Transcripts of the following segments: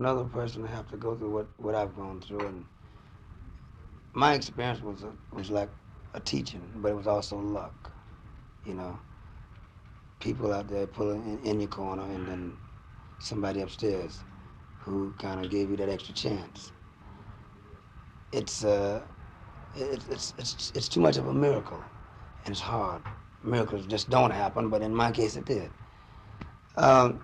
another person to have to go through what I've gone through, and my experience was like a teaching, but it was also luck. You know, people out there pulling in your corner, and then somebody upstairs who kind of gave you that extra chance. It's it's too much of a miracle, and it's hard. Miracles just don't happen, but in my case, it did. Um,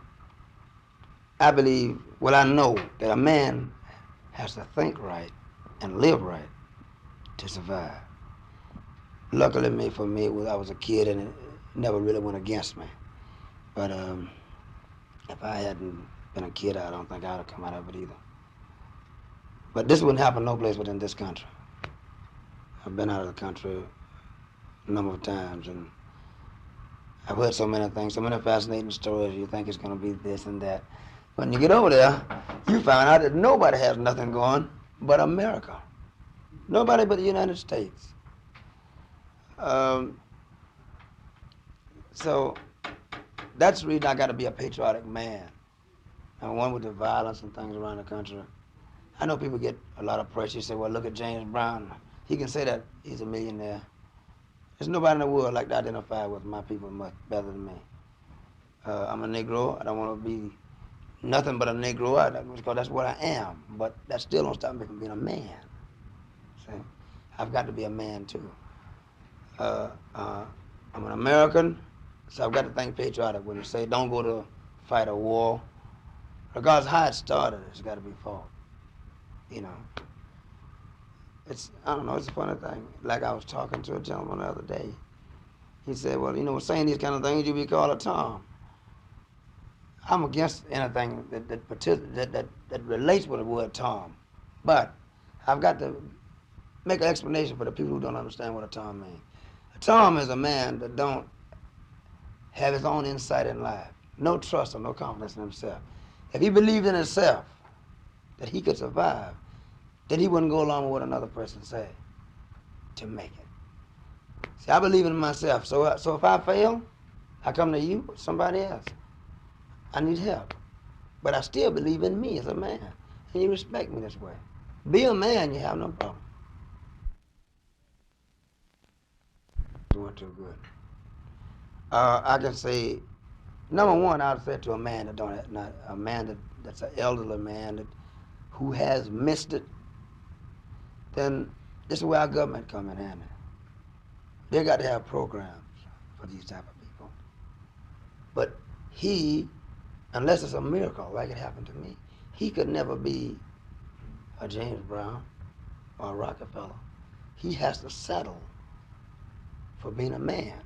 I believe, well, I know that a man has to think right and live right to survive. Luckily for me, I was a kid and it never really went against me. But if I hadn't been a kid, I don't think I'd have come out of it either. But this wouldn't happen no place but in this country. I've been out of the country a number of times, and I've heard so many things, so many fascinating stories. You think it's going to be this and that. When you get over there, you find out that nobody has nothing going but America. Nobody but the United States. Um, so that's the reason I got to be a patriotic man. And one with the violence and things around the country. I know people get a lot of pressure. You say, well, look at James Brown. He can say that he's a millionaire. There's nobody in the world like to identify with my people much better than me. I'm a Negro. I don't want to be nothing but a Negro because that's what I am. But that still don't stop me from being a man. See? I've got to be a man too. I'm an American, so I've got to think patriotic. When you say don't go to fight a war, regardless of how it started, it's got to be fought. You know, I don't know, it's a funny thing. Like I was talking to a gentleman the other day. He said, well, you know, saying these kind of things, you be called a Tom. I'm against anything that relates with the word Tom. But I've got to make an explanation for the people who don't understand what a Tom means. A Tom is a man that don't have his own insight in life, no trust or no confidence in himself. If he believed in himself that he could survive, then he wouldn't go along with what another person say to make it. See, I believe in myself, so if I fail, I come to you or somebody else. I need help. But I still believe in me as a man, and you respect me this way. Be a man, you have no problem. Doing too good. I can say, number one, I would say to a man that don't have, not a man that's an elderly man who has missed it, then this is where our government come in handy. They got to have programs for these type of people. But he, unless it's a miracle like it happened to me, he could never be a James Brown or a Rockefeller. He has to settle for being a man.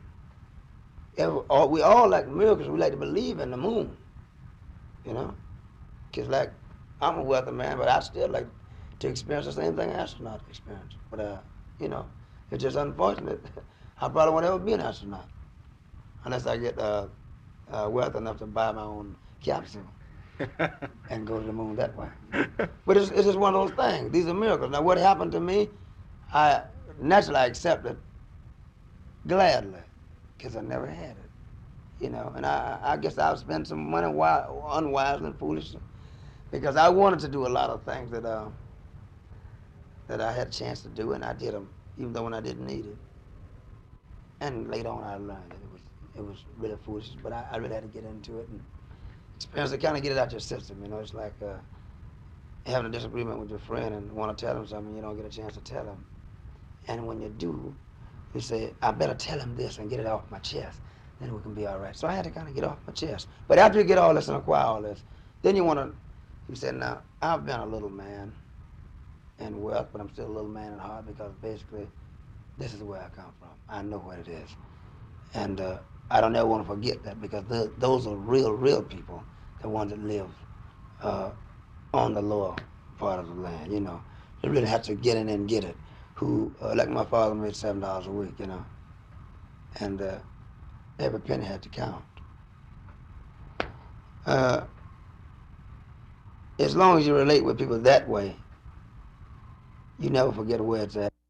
We all like miracles. We like to believe in the moon, you know? Because like, I'm a wealthy man, but I still like to experience the same thing astronauts experience. But, you know, it's just unfortunate. I probably won't ever be an astronaut unless I get wealth enough to buy my own capsule and go to the moon that way. But it's just one of those things. These are miracles. Now, what happened to me, I naturally accept it gladly because I never had it, you know. And I guess I've spent some money unwisely and foolishly because I wanted to do a lot of things that I had a chance to do, and I did them, even though when I didn't need it. And later on, I learned that it was really foolish, but I really had to get into it and experience to kind of get it out your system. You know, it's like having a disagreement with your friend and want to tell him something, you don't get a chance to tell him. And when you do, you say, I better tell him this and get it off my chest, then we can be all right. So I had to kind of get off my chest. But after you get all this and acquire all this, then you said, now, I've been a little man in wealth, but I'm still a little man in heart because basically this is where I come from. I know what it is. And I don't ever want to forget that because those are real people, the ones that live on the lower part of the land, you know. They really have to get in and get it. Who, like my father made $7 a week, you know. And every penny had to count. As long as you relate with people that way, you never forget where it's at.